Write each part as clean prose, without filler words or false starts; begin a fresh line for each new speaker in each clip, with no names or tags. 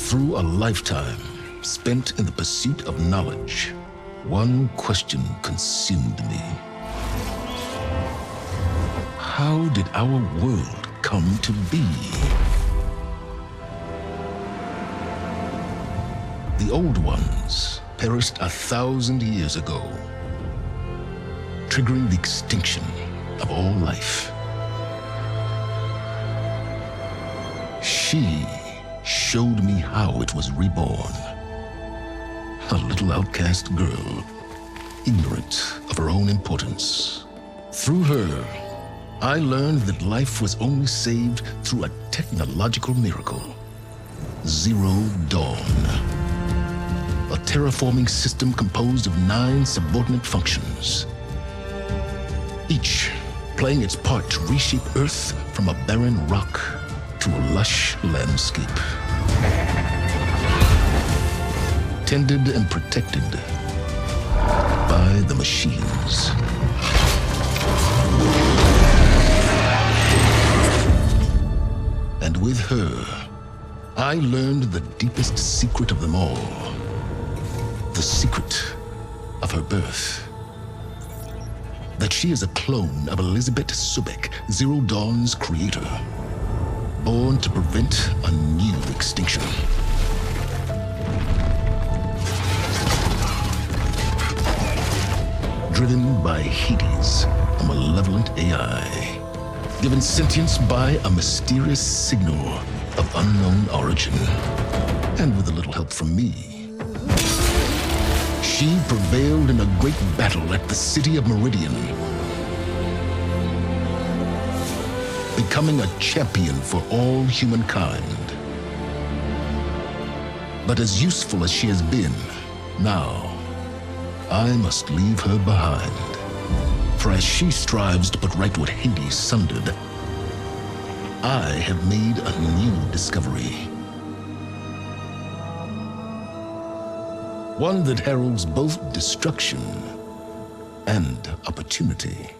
Through a lifetime spent in the pursuit of knowledge, one question consumed me. How did our world come to be? The old ones perished 1,000 years ago, triggering the extinction of all life. She showed me how it was reborn. A little outcast girl, ignorant of her own importance. Through her, I learned that life was only saved through a technological miracle. Zero Dawn. A terraforming system composed of 9 subordinate functions, each playing its part to reshape Earth from a barren rock to a lush landscape. Tended and protected by the machines. And with her, I learned the deepest secret of them all. The secret of her birth. That she is a clone of Elizabeth Subek, Zero Dawn's creator. Born to prevent a new extinction. Driven by Hades, a malevolent AI. Given sentience by a mysterious signal of unknown origin. And with a little help from me, she prevailed in a great battle at the city of Meridian, becoming a champion for all humankind. But as useful as she has been, now, I must leave her behind. For as she strives to put right what Hades sundered, I have made a new discovery. One that heralds both destruction and opportunity.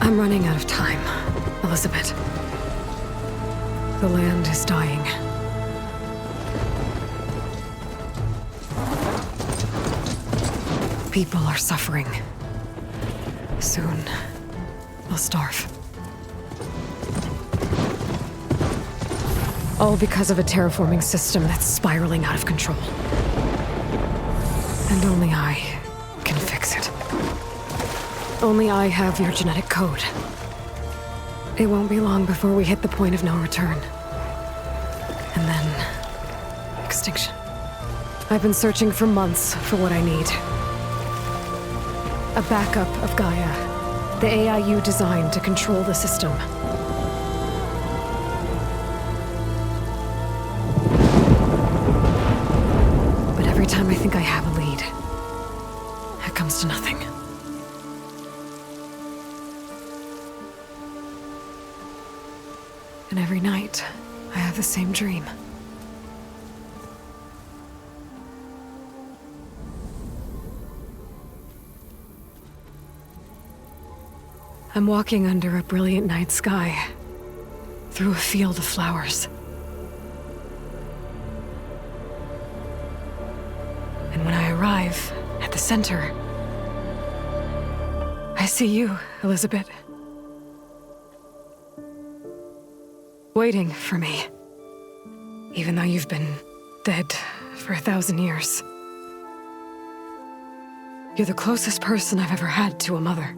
I'm running out of time, Elizabeth. The land is dying. People are suffering. Soon, they'll starve. All because of a terraforming system that's spiraling out of control. And only I can fix it. Only I have your genetic code. It won't be long before we hit the point of no return. And then, extinction. I've been searching for months for what I need. A backup of Gaia, the AI you designed to control the system. But every time I think I have a lead, it comes to nothing. And every night, I have the same dream. I'm walking under a brilliant night sky, through a field of flowers. And when I arrive at the center, I see you, Elizabeth. Waiting for me, even though you've been dead for 1,000 years. You're the closest person I've ever had to a mother.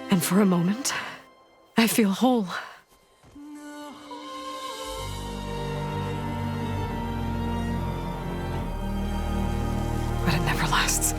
And for a moment, I feel whole. lasts.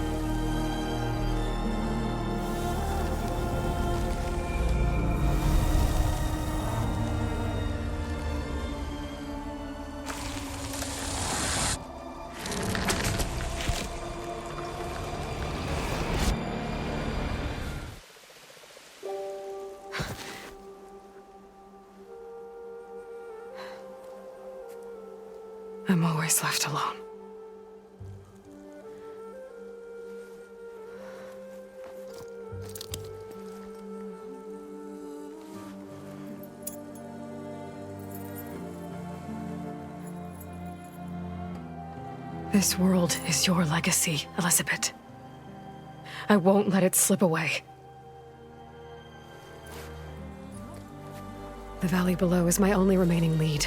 I'm always left alone. This world is your legacy, Elizabeth. I won't let it slip away. The valley below is my only remaining lead.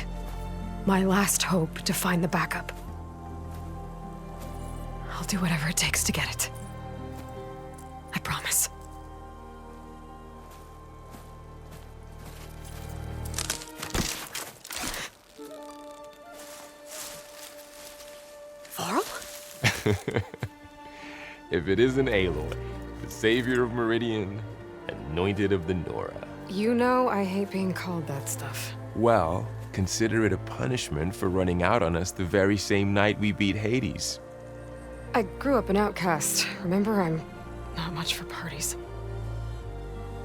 My last hope to find the backup. I'll do whatever it takes to get it. I promise. Laurel?
If it isn't Aloy, the savior of Meridian, anointed of the Nora.
You know I hate being called that stuff.
Well, consider it a punishment for running out on us the very same night we beat Hades.
I grew up an outcast. Remember, I'm not much for parties.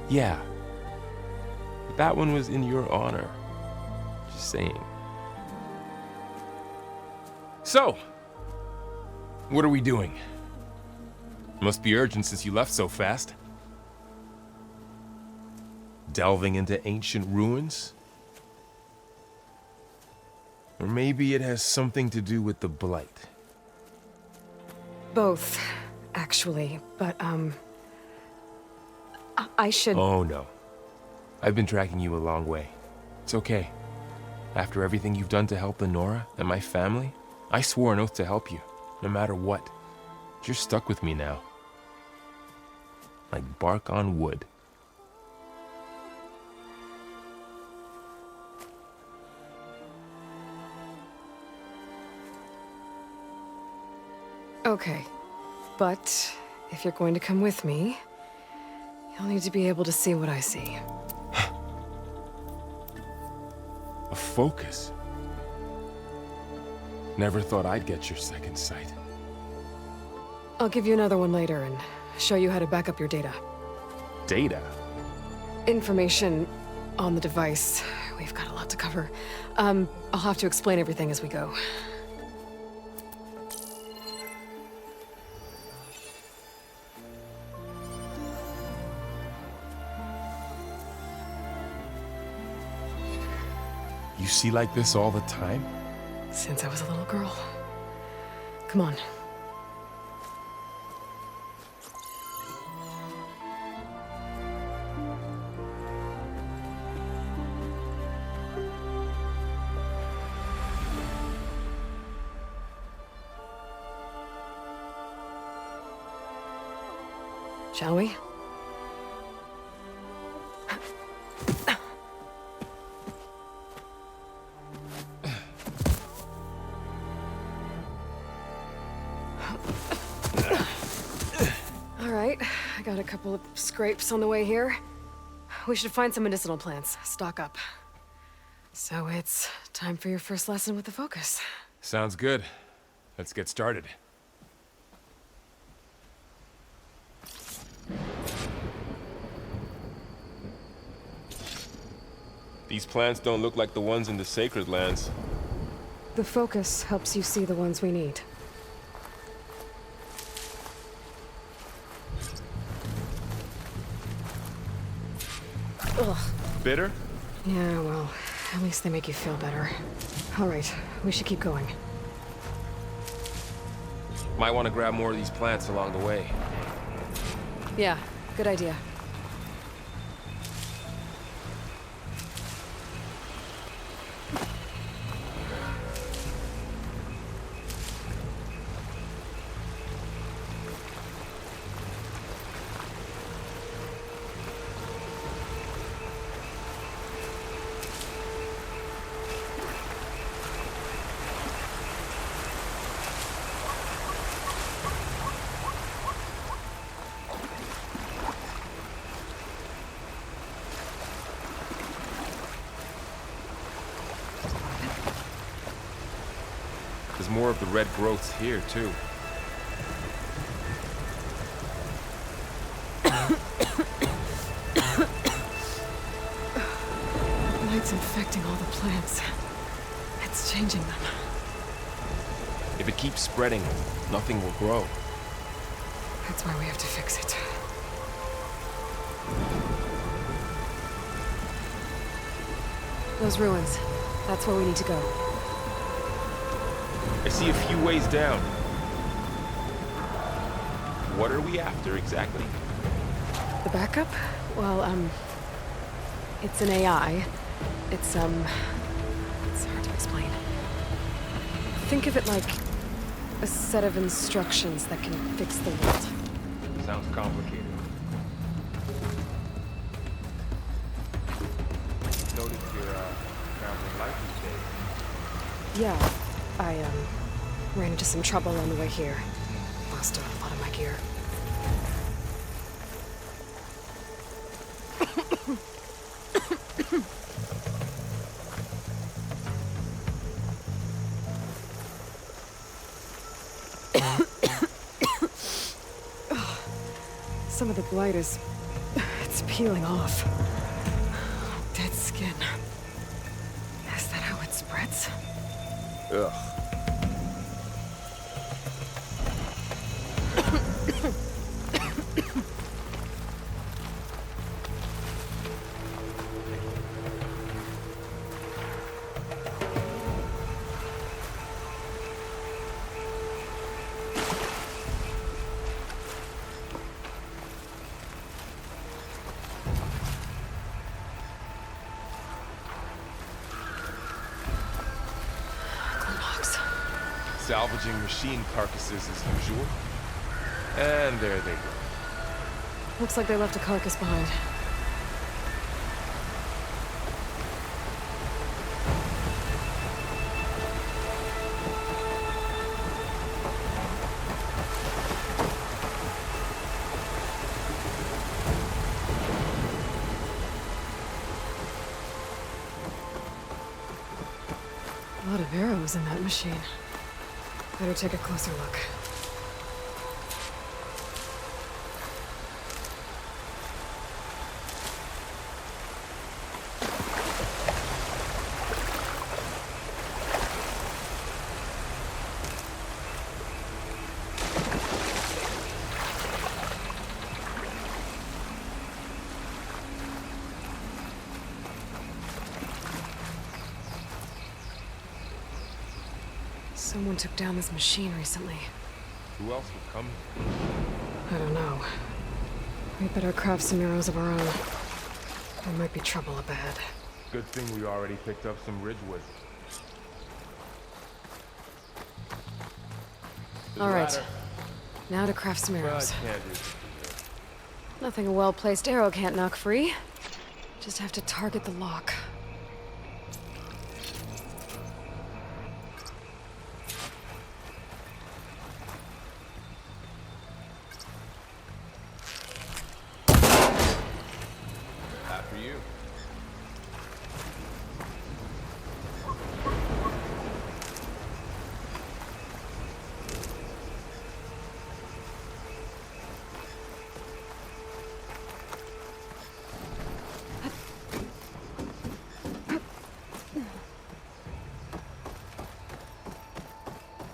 Yeah. But that one was in your honor. Just saying. So, what are we doing? Must be urgent since you left so fast. Delving into ancient ruins? Or maybe it has something to do with the Blight.
Both, actually, but, I should...
Oh, no. I've been tracking you a long way. It's okay. After everything you've done to help the Nora and my family, I swore an oath to help you, no matter what. You're stuck with me now. Like bark on wood.
Okay, but if you're going to come with me, you'll need to be able to see what I see.
A focus? Never thought I'd get your second sight.
I'll give you another one later and show you how to back up your data.
Data?
Information on the device. We've got a lot to cover. I'll have to explain everything as we go.
You see like this all the time?
Since I was a little girl. Come on. Shall we? All right, I got a couple of scrapes on the way here. We should find some medicinal plants, stock up. So it's time for your first lesson with the focus.
Sounds good. Let's get started. These plants don't look like the ones in the Sacred Lands.
The focus helps you see the ones we need. Ugh.
Bitter?
Yeah, well, at least they make you feel better. All right, we should keep going.
Might want to grab more of these plants along the way.
Yeah, good idea.
There's more of the red growths here, too.
Light's infecting all the plants. It's changing them.
If it keeps spreading, nothing will grow.
That's why we have to fix it. Those ruins. That's where we need to go.
I see a few ways down. What are we after, exactly?
The backup? Well, it's an AI. It's hard to explain. Think of it like a set of instructions that can fix the world.
Sounds complicated. Noticed you're traveling light these days.
Yeah, I, ran into some trouble on the way here. Lost a lot of my gear. Some of the blight it's peeling off. Dead skin. Is that how it spreads?
Ugh. Salvaging machine carcasses as usual. And there they go.
Looks like they left a carcass behind. A lot of arrows in that machine. Better take a closer look. Someone took down this machine recently.
Who else would come?
I don't know. We better craft some arrows of our own. There might be trouble ahead.
Good thing we already picked up some ridgewood.
All right. Now to craft some arrows. Nothing a well-placed arrow can't knock free. Just have to target the lock.
After you.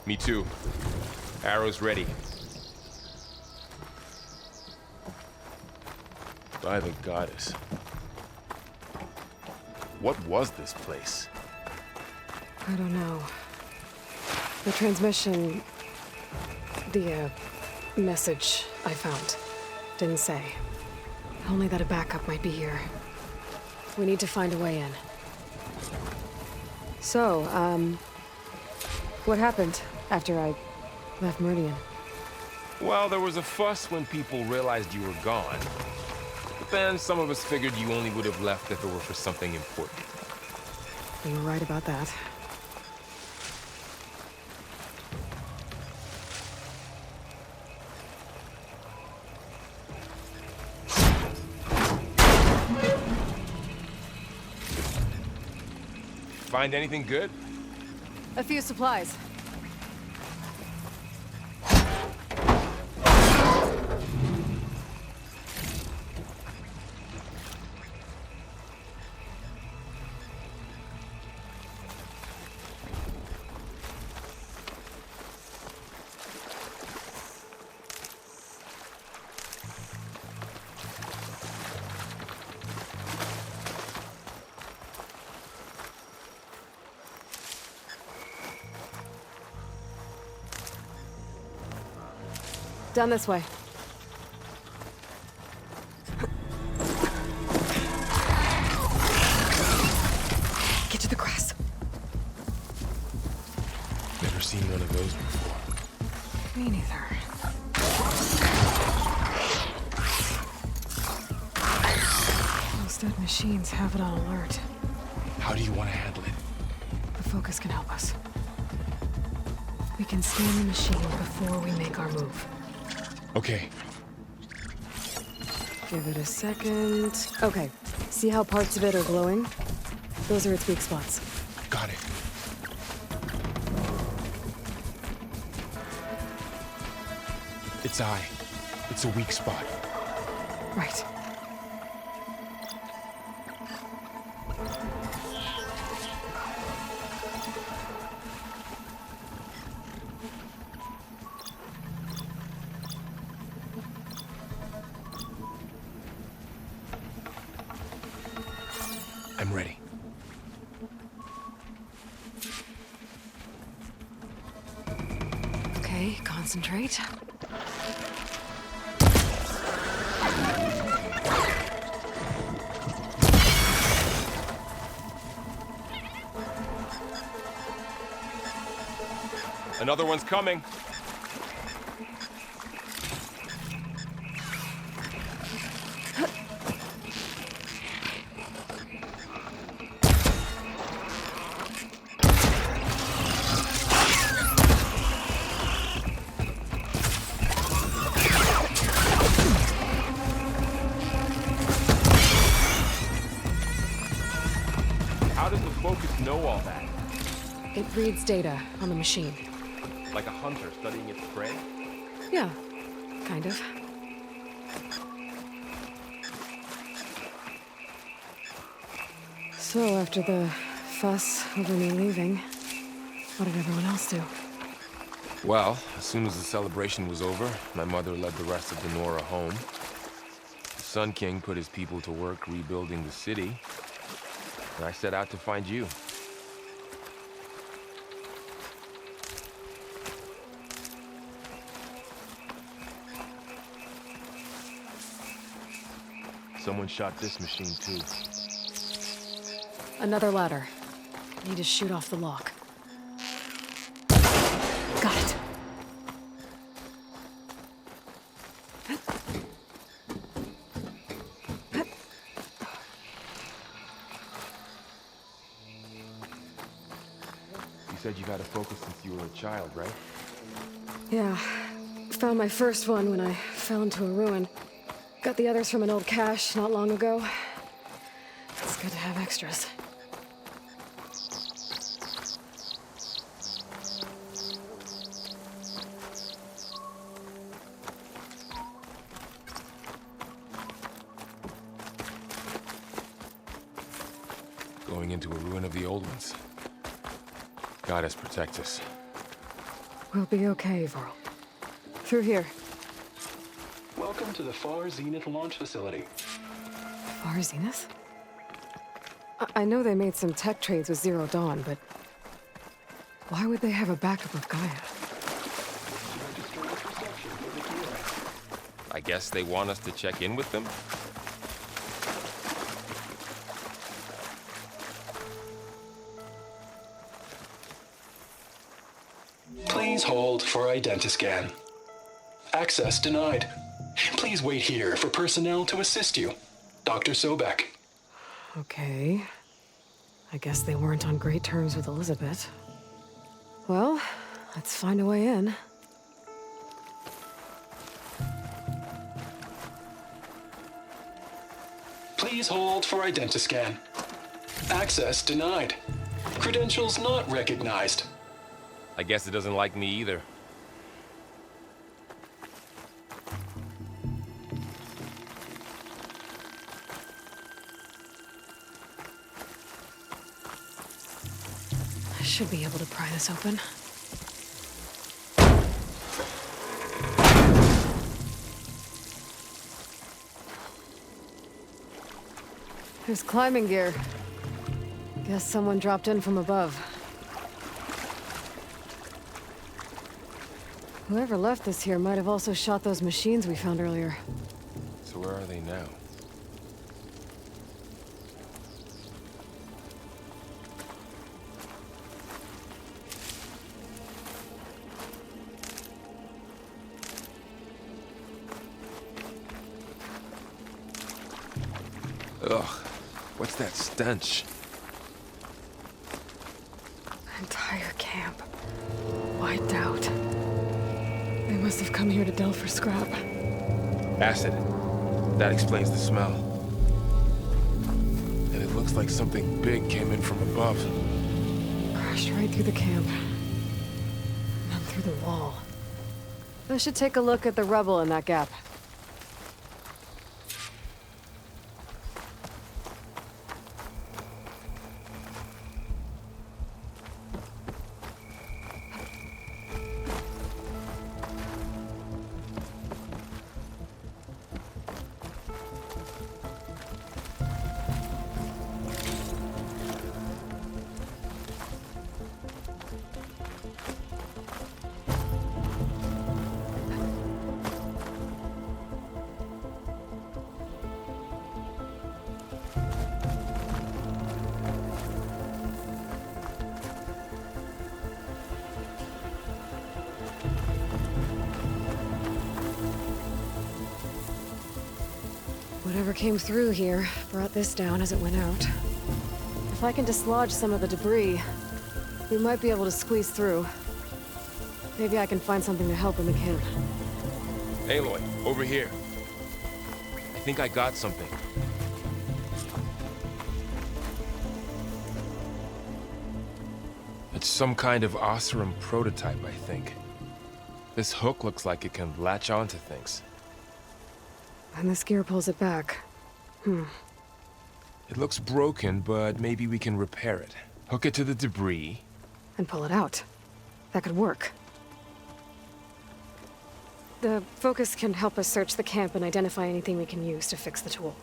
Me too. Arrows ready. By the goddess. What was this place?
I don't know. The transmission... the, message I found didn't say. Only that a backup might be here. We need to find a way in. So, what happened after I left Meridian?
Well, there was a fuss when people realized you were gone. But then some of us figured you only would have left if it were for something important.
You were right about that.
Find anything good?
A few supplies. Down this way. Get to the grass.
Never seen one of those before.
Me neither. Those dead machines have it on alert.
How do you want to handle it?
The focus can help us. We can scan the machine before we make our move.
Okay.
Give it a second. Okay. See how parts of it are glowing? Those are its weak spots.
Got it. Its eye. It's a weak spot.
Right.
I'm ready.
Okay, concentrate.
Another one's coming. How does the focus know all that?
It reads data on the machine.
Like a hunter studying its prey?
Yeah, kind of. So, after the fuss over me leaving, what did everyone else do?
Well, as soon as the celebration was over, my mother led the rest of the Nora home. The Sun King put his people to work rebuilding the city, and I set out to find you. Someone shot this machine too.
Another ladder. Need to shoot off the lock. Got it.
You said you've had a focus since you were a child, right?
Yeah. Found my first one when I fell into a ruin. Got the others from an old cache not long ago. It's good to have extras.
Going into a ruin of the old ones. Goddess protect us.
We'll be okay, Varl. Through here.
Welcome to the Far Zenith launch facility.
Far Zenith? I know they made some tech trades with Zero Dawn, but why would they have a backup of Gaia?
I guess they want us to check in with them?
Please hold for identiscan. Access denied. Please wait here for personnel to assist you. Dr. Sobek.
Okay. I guess they weren't on great terms with Elizabeth. Well, let's find a way in.
Please hold for identiscan. Access denied. Credentials not recognized.
I guess it doesn't like me either.
I should be able to pry this open. There's climbing gear. Guess someone dropped in from above. Whoever left this here might have also shot those machines we found earlier.
So where are they now? Ugh, what's that stench?
Entire camp. Wiped out. They must have come here to delve for scrap.
Acid. That explains the smell. And it looks like something big came in from above.
Crashed right through the camp. And then through the wall. I should take a look at the rubble in that gap. Whatever came through here brought this down as it went out. If I can dislodge some of the debris, we might be able to squeeze through. Maybe I can find something to help in the camp.
Aloy, over here. I think I got something. It's some kind of Oseram prototype, I think. This hook looks like it can latch onto things.
And this gear pulls it back.
It looks broken, but maybe we can repair it. Hook it to the debris.
And pull it out. That could work. The focus can help us search the camp and identify anything we can use to fix the tool.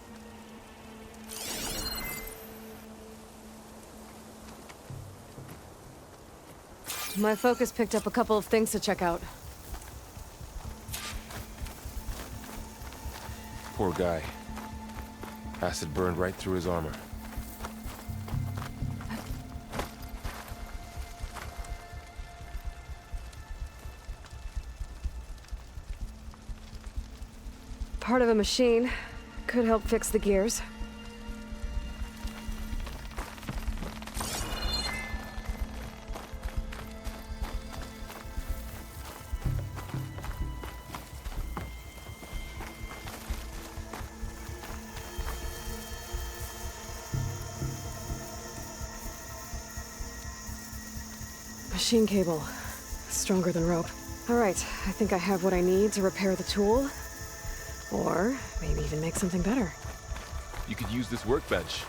My focus picked up a couple of things to check out.
Poor guy. Acid burned right through his armor.
Part of a machine. Could help fix the gears. Machine cable. Stronger than rope. All right, I think I have what I need to repair the tool. Or maybe even make something better.
You could use this workbench.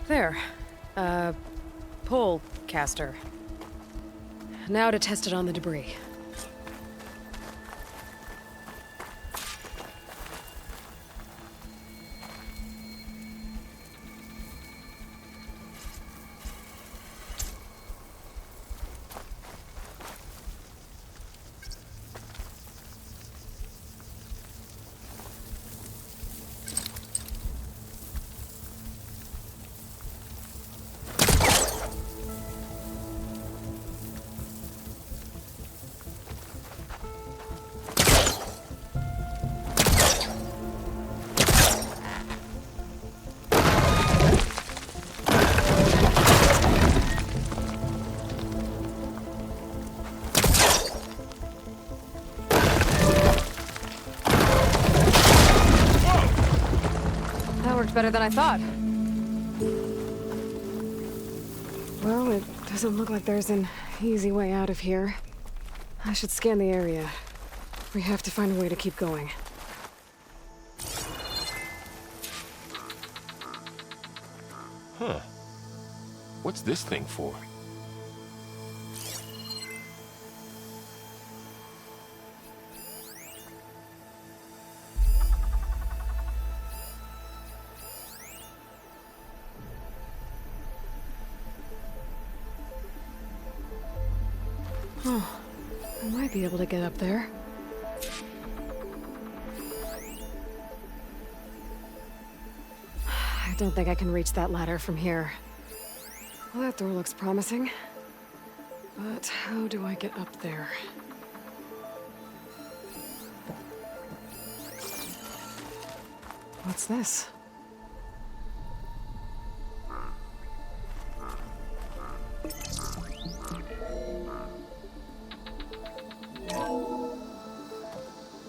There. Pole caster. Now to test it on the debris. Better than I thought. Well, it doesn't look like there's an easy way out of here. I should scan the area. We have to find a way to keep going.
Huh. What's this thing for?
Oh, I might be able to get up there. I don't think I can reach that ladder from here. Well, that door looks promising. But how do I get up there? What's this?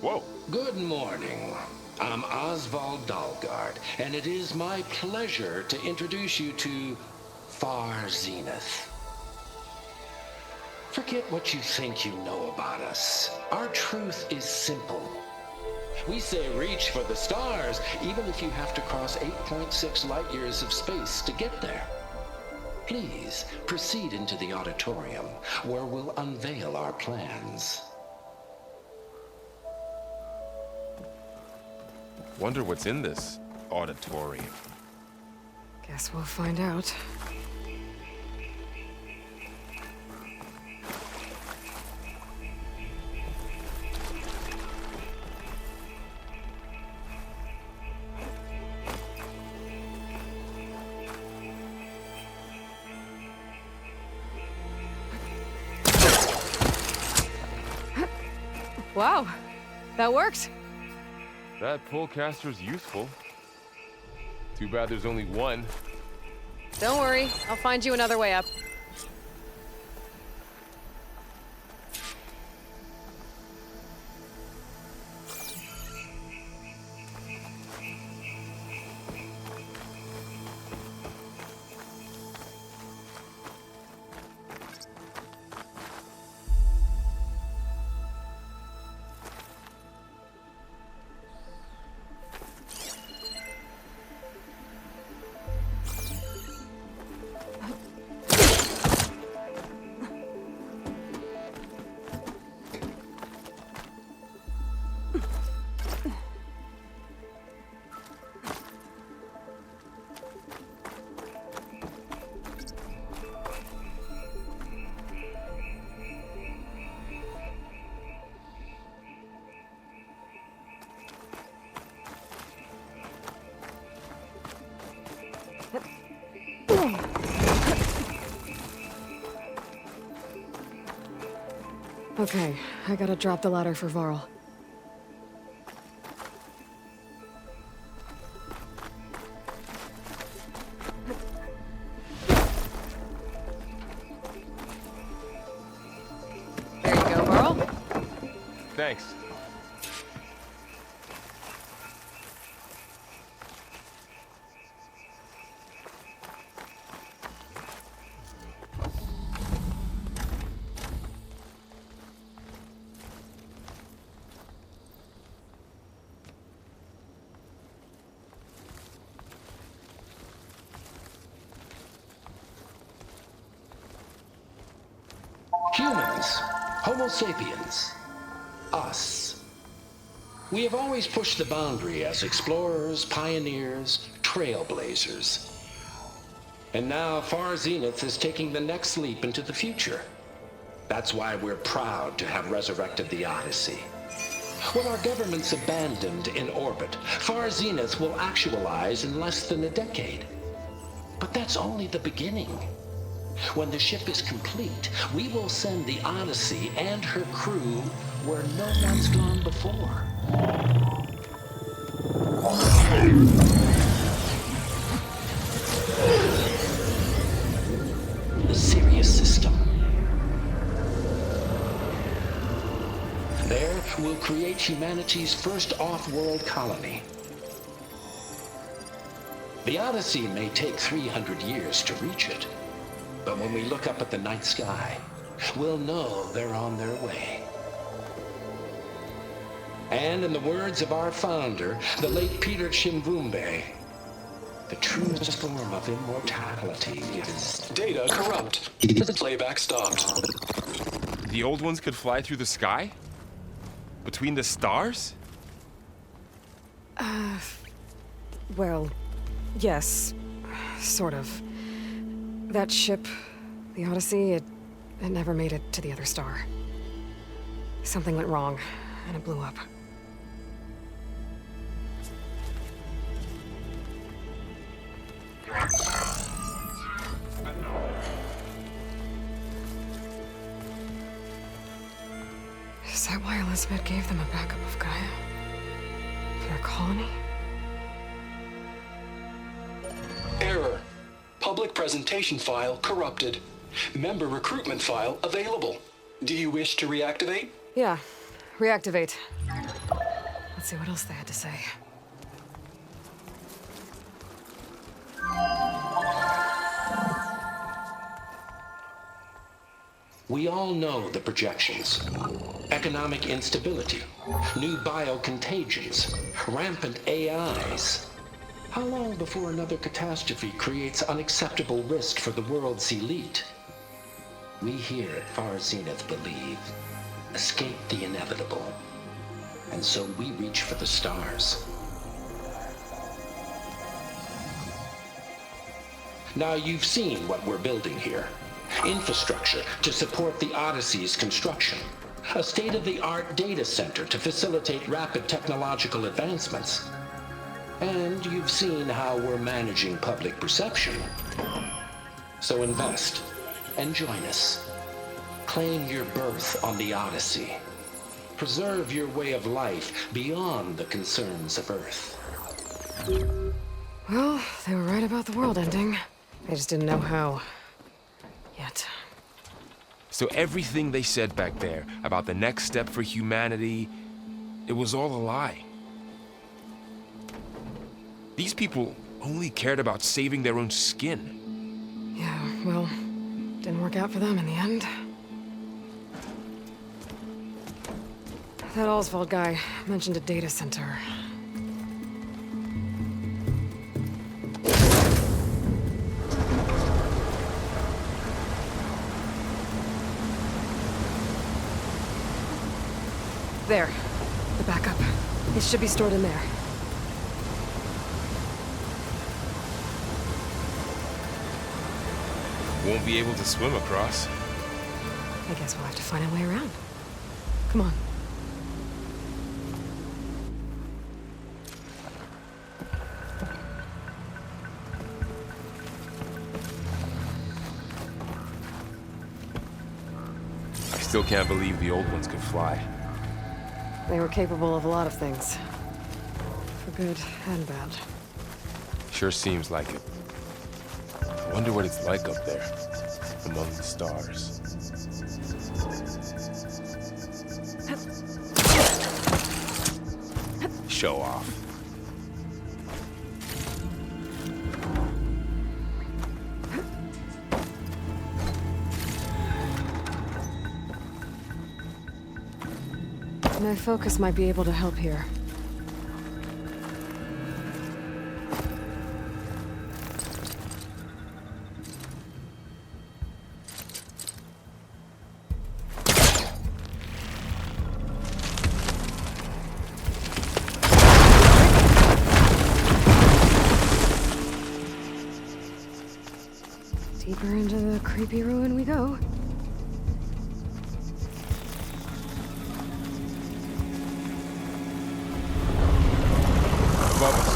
Whoa.
Good morning. I'm Oswald Dalgard, and it is my pleasure to introduce you to Far Zenith. Forget what you think you know about us. Our truth is simple. We say reach for the stars, even if you have to cross 8.6 light years of space to get there. Please proceed into the auditorium, where we'll unveil our plans.
Wonder what's in this auditorium.
Guess we'll find out. Wow, that worked.
That pullcaster's useful. Too bad there's only one.
Don't worry, I'll find you another way up. Okay, I gotta drop the ladder for Varl. There you go, Varl.
Thanks.
Humans, Homo sapiens, us. We have always pushed the boundary as explorers, pioneers, trailblazers. And now Far Zenith is taking the next leap into the future. That's why we're proud to have resurrected the Odyssey. When our government's abandoned in orbit, Far Zenith will actualize in less than a decade. But that's only the beginning. When the ship is complete, we will send the Odyssey and her crew where no one's gone before. The Sirius system. There, we'll create humanity's first off-world colony. The Odyssey may take 300 years to reach it. But when we look up at the night sky, we'll know they're on their way. And in the words of our founder, the late Peter Chimvumbe, The truest form of immortality is...
Data corrupt. Playback stopped.
The old ones could fly through the sky? Between the stars?
Well, yes. Sort of. That ship, the Odyssey, it never made it to the other star. Something went wrong, and it blew up. Is that why Elizabeth gave them a backup of Gaia? For their colony?
Error. Public presentation file corrupted. Member recruitment file available. Do you wish to reactivate?
Yeah, reactivate. Let's see what else they had to say.
We all know the projections. Economic instability, new biocontagions, rampant AIs. How long before another catastrophe creates unacceptable risk for the world's elite? We here at Far Zenith believe, escape the inevitable. And so we reach for the stars. Now you've seen what we're building here. Infrastructure to support the Odyssey's construction. A state-of-the-art data center to facilitate rapid technological advancements. And you've seen how we're managing public perception. So invest and join us. Claim your berth on the Odyssey. Preserve your way of life beyond the concerns of Earth.
Well, they were right about the world ending. They just didn't know how. Yet.
So everything they said back there about the next step for humanity, it was all a lie. These people only cared about saving their own skin.
Yeah, well, didn't work out for them in the end. That Oswald guy mentioned a data center. There. The backup. It should be stored in there.
Won't be able to swim across.
I guess we'll have to find a way around. Come on.
I still can't believe the old ones could fly.
They were capable of a lot of things. For good and bad.
Sure seems like it. I wonder what it's like up there, among the stars. Show off.
My focus might be able to help here. Deeper into the creepy ruin we go.
Above us.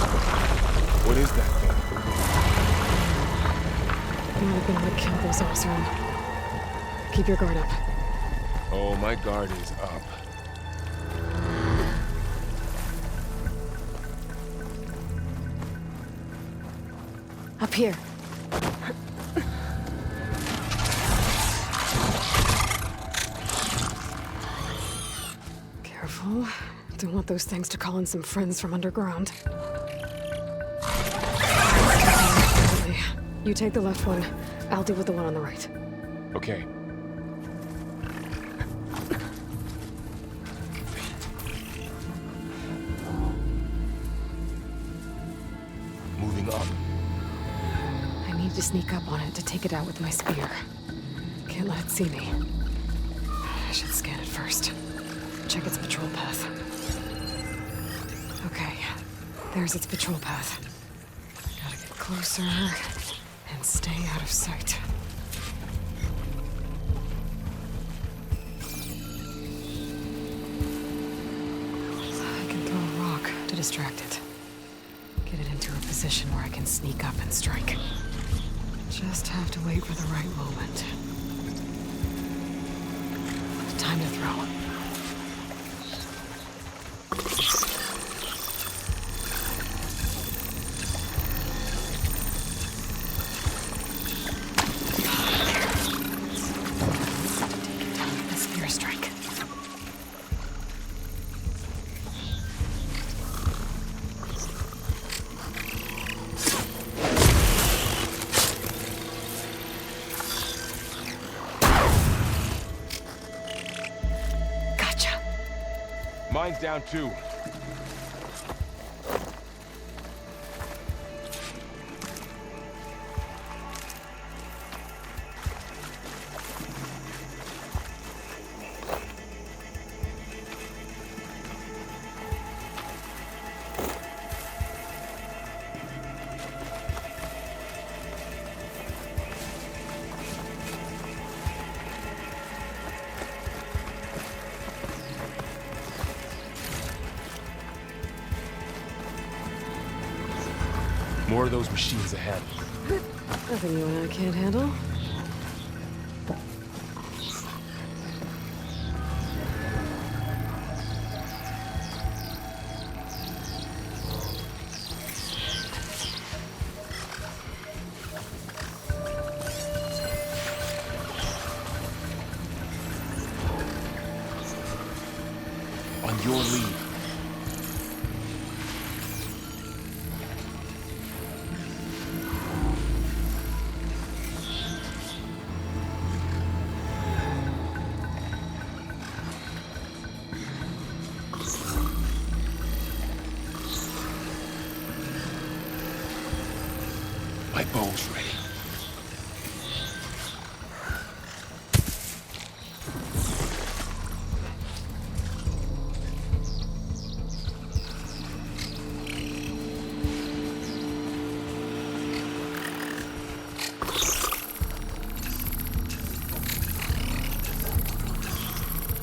What is that thing?
Might have been what killed those Osram. Keep your guard up.
Oh, my guard is up.
Up here. Careful. Don't want those things to call in some friends from underground. You take the left one. I'll deal with the one on the right.
Okay. Moving up.
to sneak up on it to take it out with my spear. Can't let it see me. I should scan it first. Check its patrol path. Okay, there's its patrol path. Gotta get closer and stay out of sight. I can throw a rock to distract it. Get it into a position where I can sneak up and strike. Just have to wait for the right moment. Time to throw.
Mine's down too. More of those machines ahead.
Nothing you and I can't handle.
On your lead. My bow's ready.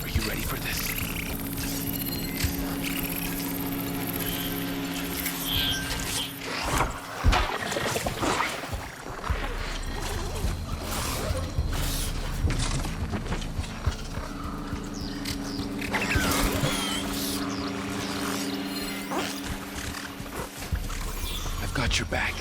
Are you ready for this? Got your back.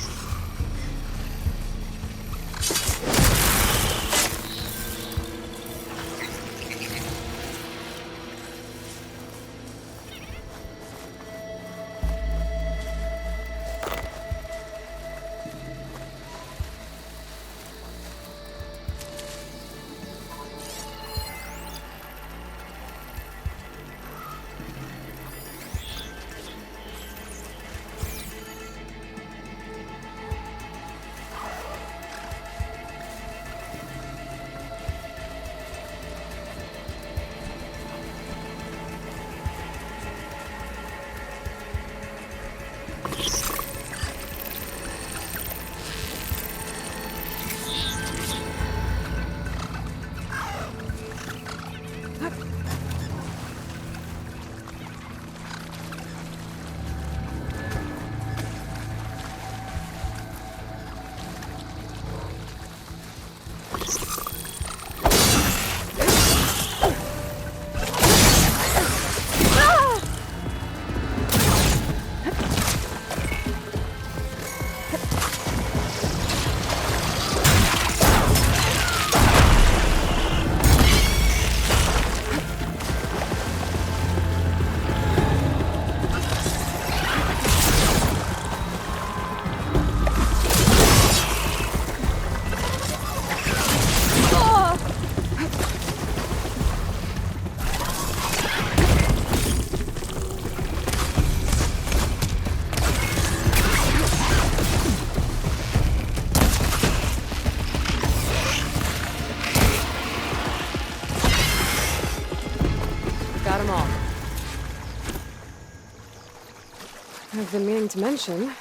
I've been meaning to mention,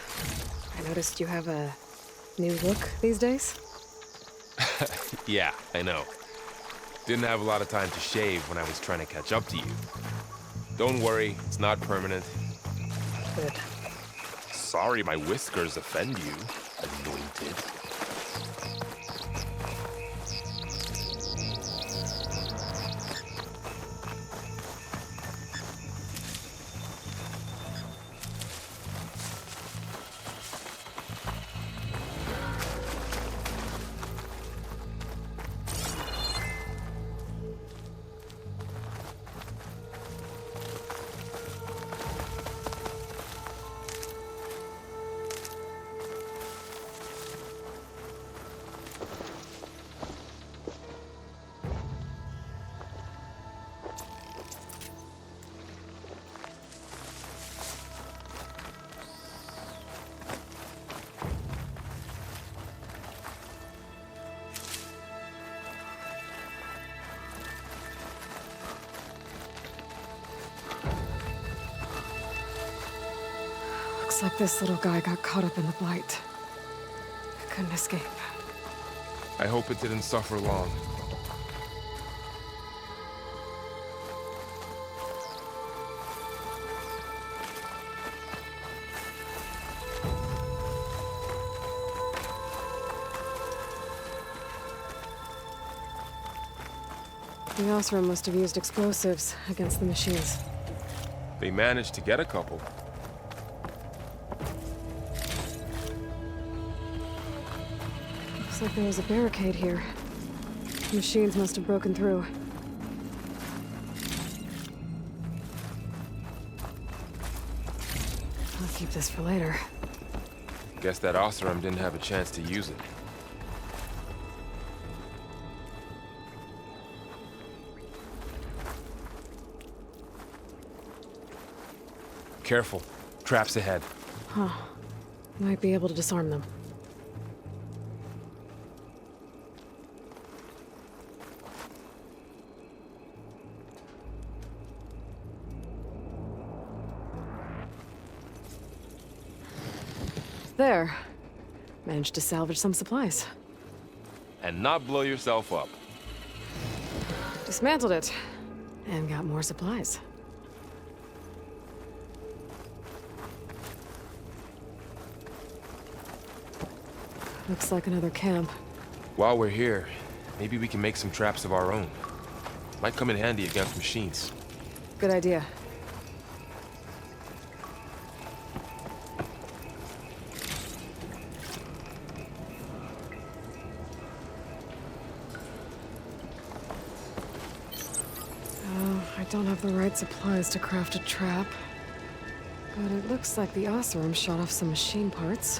I noticed you have a new look these days.
Yeah, I know. Didn't have a lot of time to shave when I was trying to catch up to you. Don't worry, it's not permanent.
Good.
Sorry my whiskers offend you, anointed.
Looks like this little guy got caught up in the blight. Couldn't escape.
I hope it didn't suffer long.
The Osram must have used explosives against the machines.
They managed to get a couple.
Looks like there was a barricade here. The machines must have broken through. I'll keep this for later.
Guess that Osram didn't have a chance to use it. Careful. Traps ahead.
Huh. Might be able to disarm them. There. Managed to salvage some supplies.
And not blow yourself up.
Dismantled it. And got more supplies. Looks like another camp.
While we're here, maybe we can make some traps of our own. Might come in handy against machines.
Good idea. I don't have the right supplies to craft a trap. But it looks like the Osram shot off some machine parts.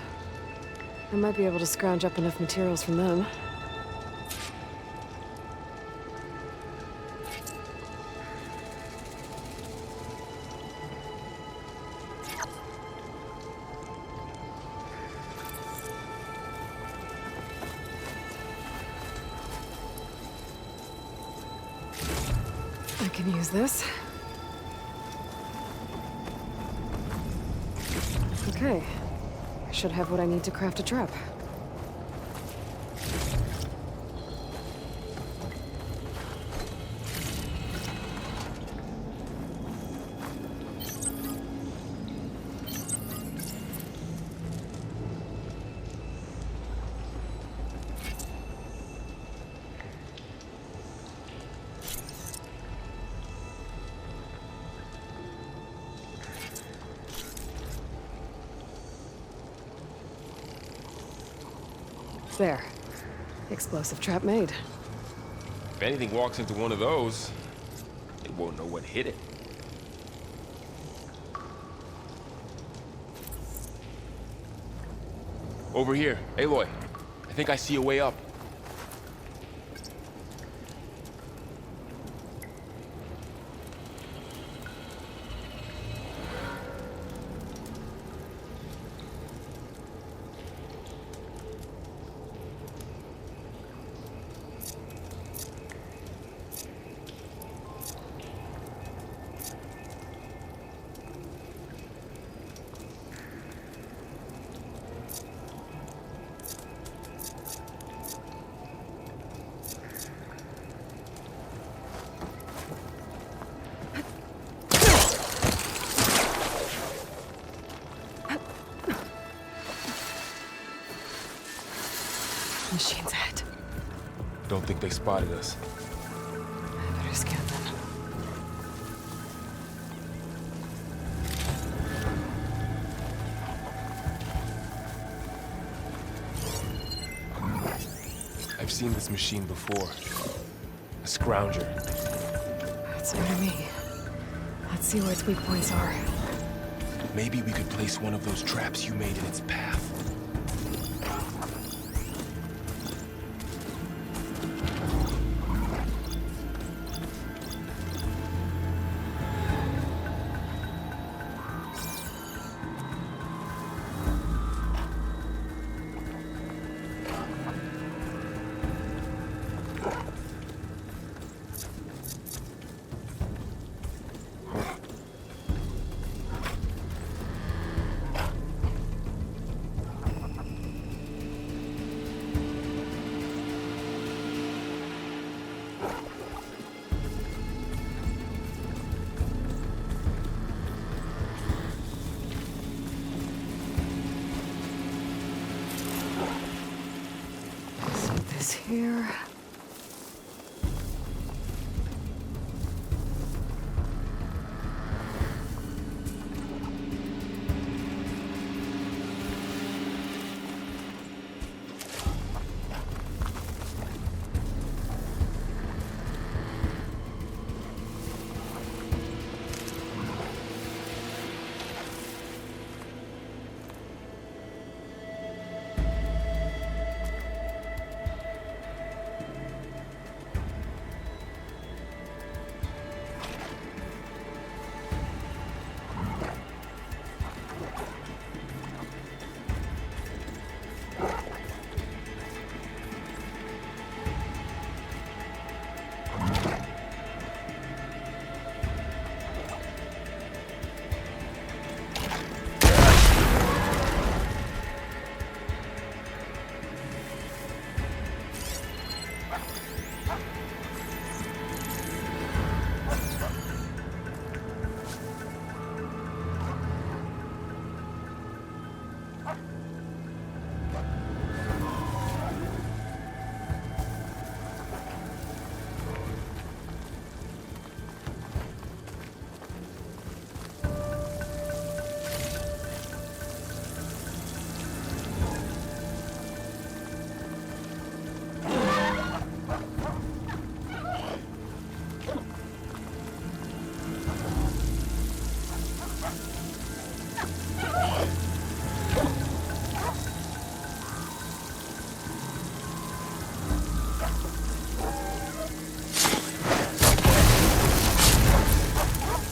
I might be able to scrounge up enough materials from them. I can use this. Okay. I should have what I need to craft a trap. There. Explosive trap made.
If anything walks into one of those, it won't know what hit it. Over here. Aloy, I think I see a way up.
Machine's ahead.
Don't think they spotted us.
I better scan them.
I've seen this machine before. A scrounger.
That's new to me. Let's see where its weak points are.
Maybe we could place one of those traps you made in its path.
Here.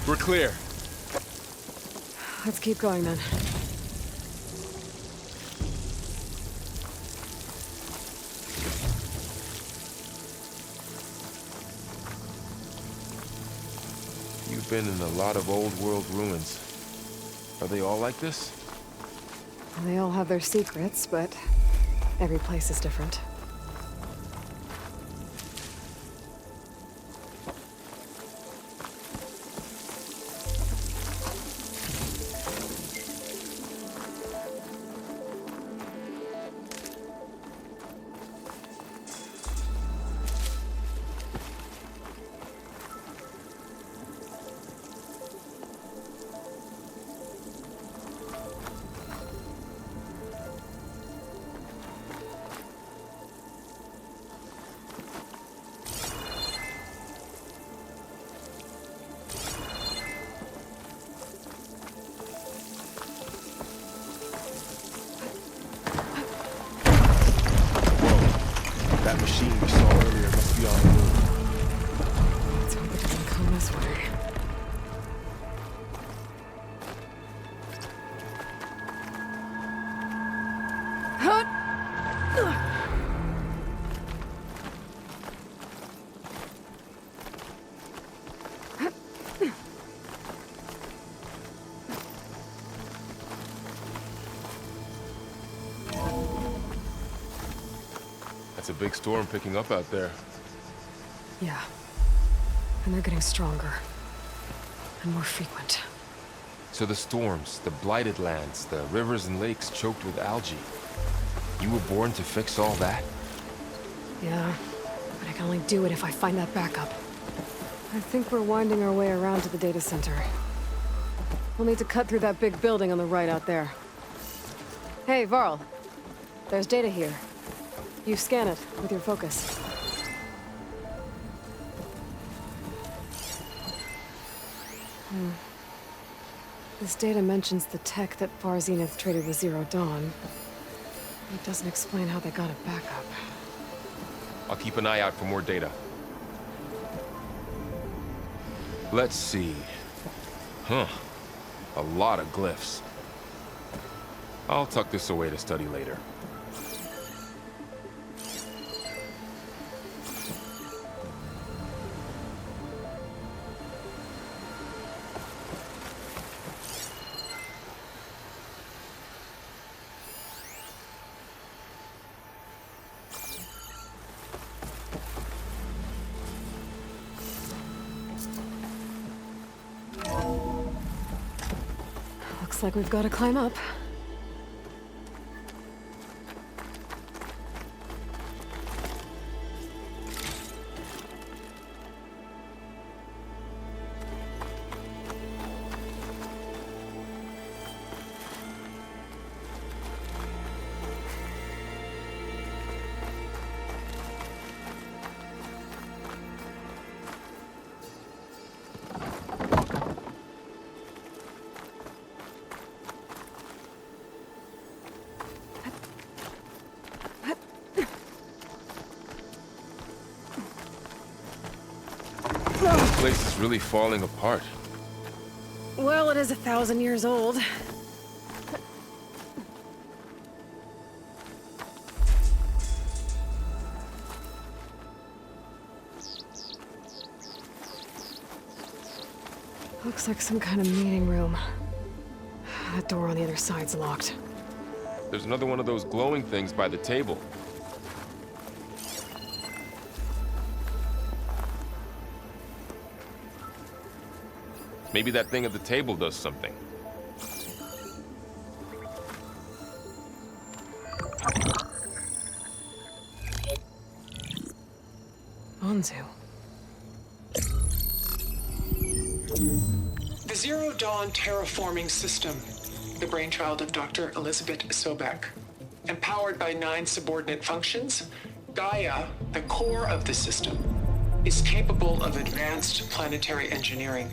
We're clear.
Let's keep going then.
You've been in a lot of old world ruins. Are they all like this?
They all have their secrets, but every place is different.
That machine we saw earlier must be on the move.
Let's hope it doesn't come this way.
That's a big storm picking up out there.
Yeah. And they're getting stronger. And more frequent.
So the storms, the blighted lands, the rivers and lakes choked with algae. You were born to fix all that?
Yeah, but I can only do it if I find that backup. I think we're winding our way around to the data center. We'll need to cut through that big building on the right out there. Hey, Varl. There's data here. You scan it with your focus. This data mentions the tech that Far Zenith traded with Zero Dawn. It doesn't explain how they got it back up.
I'll keep an eye out for more data. Let's see. Huh. A lot of glyphs. I'll tuck this away to study later.
Looks like we've got to climb up.
This place is really falling apart.
Well, it is 1,000 years old. Looks like some kind of meeting room. That door on the other side's locked.
There's another one of those glowing things by the table. Maybe that thing at the table does something.
Anzu.
The Zero Dawn terraforming system, the brainchild of Dr. Elizabeth Sobek. Empowered by 9 subordinate functions, Gaia, the core of the system, is capable of advanced planetary engineering,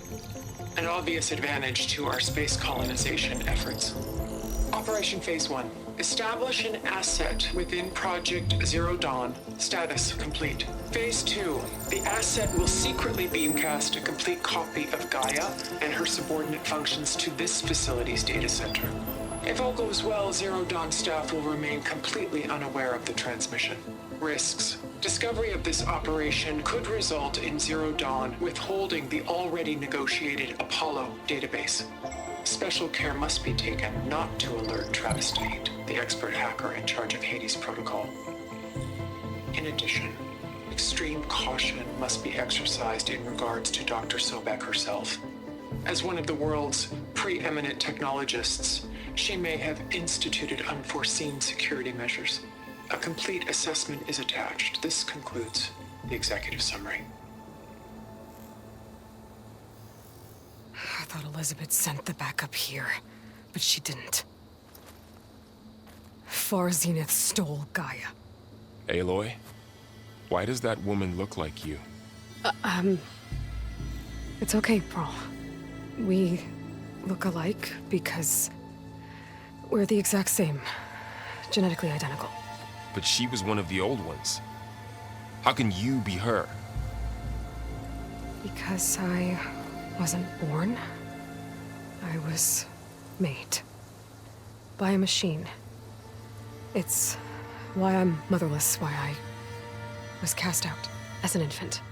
an obvious advantage to our space colonization efforts. Operation Phase 1. Establish an asset within Project Zero Dawn. Status complete. Phase 2. The asset will secretly beamcast a complete copy of Gaia and her subordinate functions to this facility's data center. If all goes well, Zero Dawn staff will remain completely unaware of the transmission. Risks. Discovery of this operation could result in Zero Dawn withholding the already negotiated Apollo database. Special care must be taken not to alert Travis Tate, the expert hacker in charge of Hades Protocol. In addition, extreme caution must be exercised in regards to Dr. Sobek herself. As one of the world's preeminent technologists, she may have instituted unforeseen security measures. A complete assessment is attached. This concludes the executive summary.
I thought Elizabeth sent the backup here, but she didn't. Far Zenith stole Gaia.
Aloy? Why does that woman look like you?
It's okay, Pearl. We look alike because we're the exact same. Genetically identical.
But she was one of the old ones. How can you be her?
Because I wasn't born. I was made. By a machine. It's why I'm motherless, why I was cast out as an infant.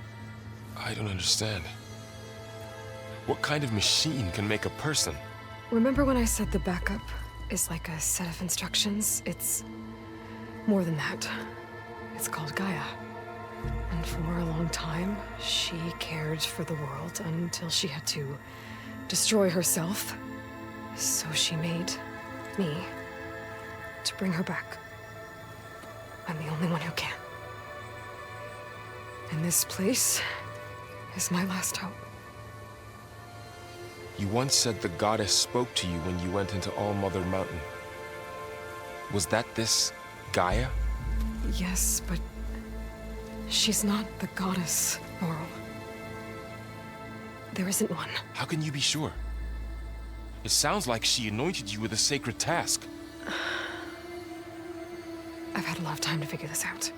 I don't understand. What kind of machine can make a person?
Remember when I said the backup is like a set of instructions? It's more than that. It's called Gaia. And for a long time, she cared for the world until she had to destroy herself. So she made me to bring her back. I'm the only one who can. And this place is my last hope.
You once said the goddess spoke to you when you went into All-Mother Mountain. Was that this Gaia?
Yes, but she's not the goddess, Laurel. There isn't one.
How can you be sure? It sounds like she anointed you with a sacred task.
I've had a lot of time to figure this out.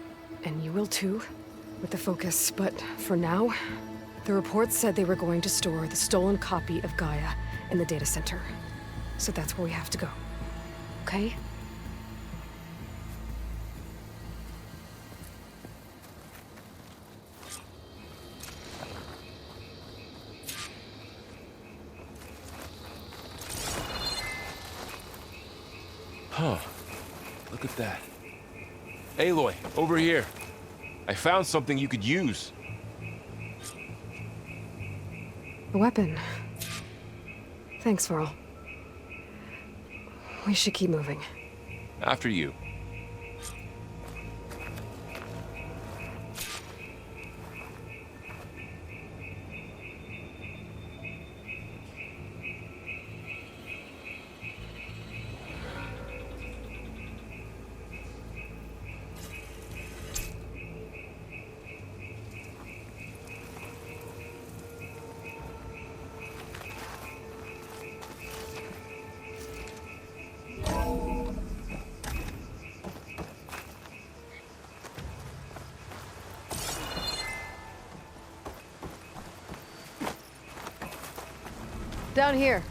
And you will too, with the focus. But for now, the reports said they were going to store the stolen copy of Gaia in the data center. So that's where we have to go. Okay?
Huh. Look at that. Aloy, over here. I found something you could use.
A weapon. Thanks, Varl. We should keep moving.
After you.
Down here.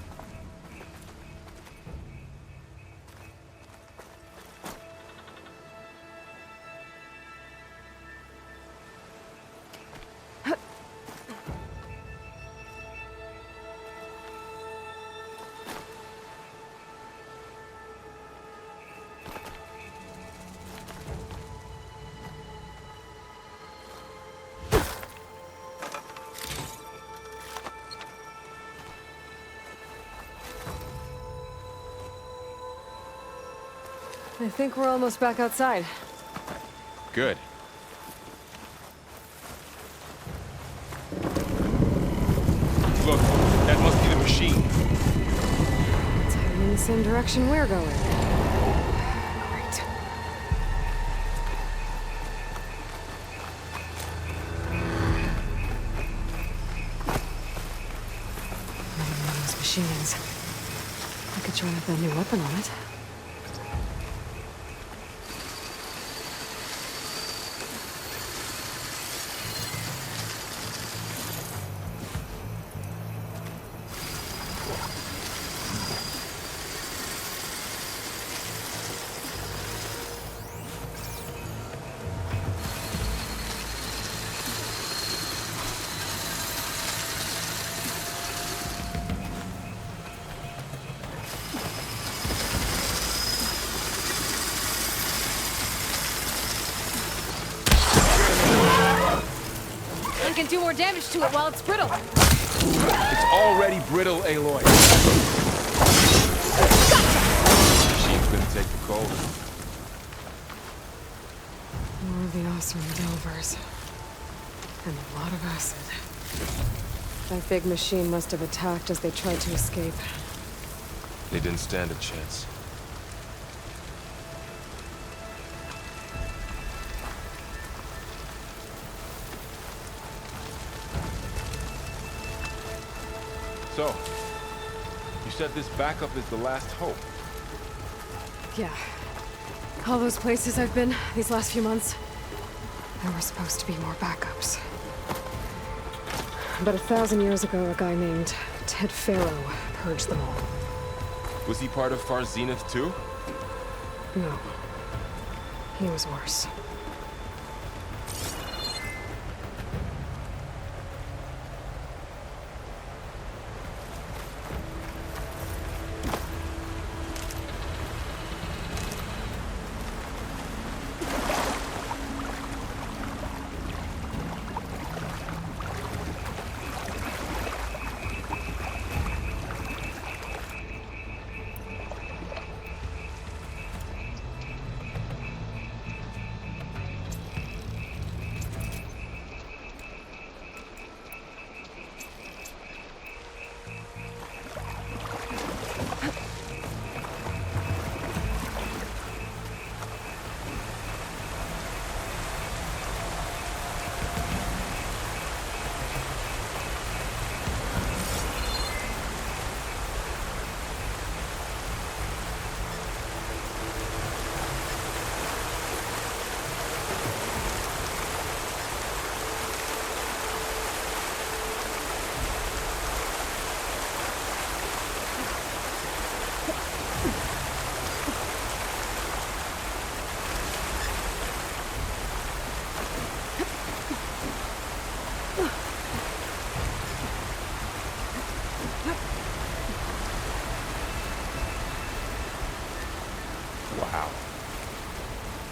I think we're almost back outside.
Good. Look, that must be the machine.
It's heading in the same direction we're going. Great. Another one of those machines. I could try out that new weapon on it.
Can do more damage to it while it's brittle.
It's already brittle, Aloy. Machine's gonna take the cold.
More of the awesome Delvers. And a lot of acid. That big machine must have attacked as they tried to escape.
They didn't stand a chance. So, you said this backup is the last hope.
Yeah. All those places I've been these last few months, there were supposed to be more backups. But 1,000 years ago, a guy named Ted Pharaoh purged them all.
Was he part of Far Zenith too?
No. He was worse.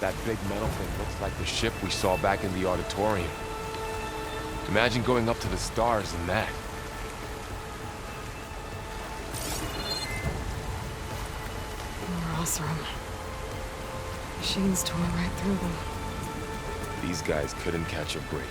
That big metal thing looks like the ship we saw back in the auditorium. Imagine going up to the stars in that.
Rossrum. Machines tore right through them.
These guys couldn't catch a break.